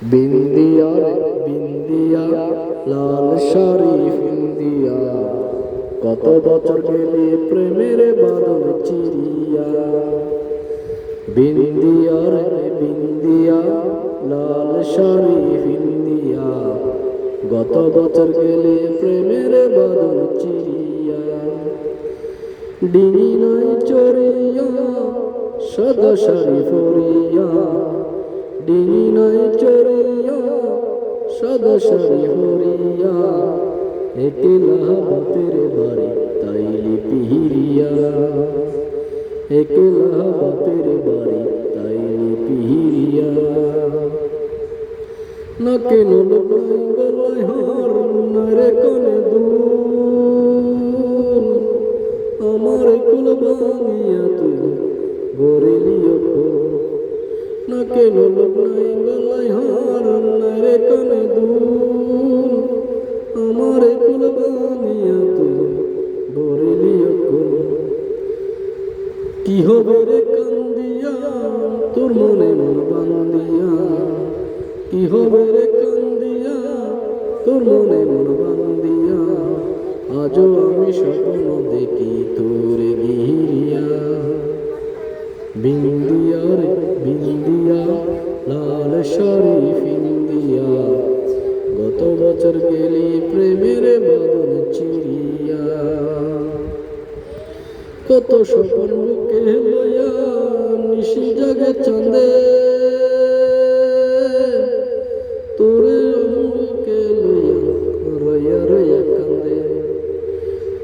বিন্দিয়া রে বিন্দিয়া লাল শাড়ি বিন্দিয়া, কত বছর গেলে প্রেমের বাদল চিরিয়া। বিন্দিয়া রে বিন্দিয়া লাল শাড়ি বিন্দিয়া, গত বছর গেলে প্রেমের বাদল চিরিয়া। ডিঙি নাই চড়িয়া সাদা শাড়ি পরিয়া, ডিঙি নাই চড়িয়া সাদা শাড়ি পরিয়া, একলা বাপের বাড়ি তাইলি পিহিরিয়া। একলা বাপের বাড়ি তাইলি পিহিরিয়া। নাকে নলক নাই গলায় হার নারে কানে দুল, আমার কুল ভাঙিয়া তুই গড়িলি ফুল। নাকে নলক নাই গলায় হার নারে কানে দুল, আমার কুল ভাঙিয়া তুই গড়িলি ফুল। কি হবে রে কান্দিয়া তোর মনে মন বান্দিয়া, কি হবে রে কান্দিয়া তোর মনে মন বান্দিয়া, আজও আমি স্বপ্ন দেখি তোর গিরিয়া। বিন্দিয়া রে বিন্দিয়া লাল শাড়ি বিন্দিয়া, গত বছর গেলি প্রেমের বাদল চিরিয়া। কত স্বপ্ন বুকে লইয়া নিশি জাগে চাঁদে, তোরে বুকে লইয়া রয়া রয়া কান্দে।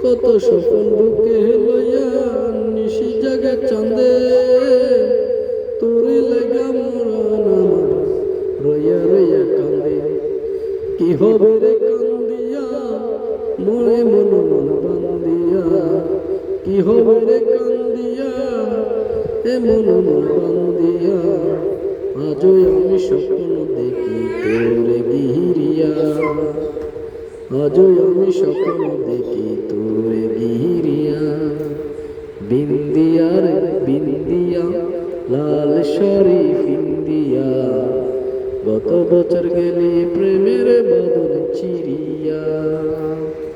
কত স্বপ্ন বুকে লইয়া নিশি জাগে চাঁদে, তোরে লাগা মরণ আমার রয়া রয়া কান্দে। কি হবে রে কান্দিয়া মনে মন মন বান্দিয়া, কি হবে রে কান্দিয়া এ মন মন বান্দিয়া, আজও আমি স্বপ্ন দেখি তোরে গিরিয়া। আজও আমি স্বপ্ন দেখি তোরে গিরিয়া। বিন্দিয়া রে বিন্দিয়া লাল শাড়ি বিন্দিয়া, গত বছর গেলে প্রেমের বাদল চিরিয়া।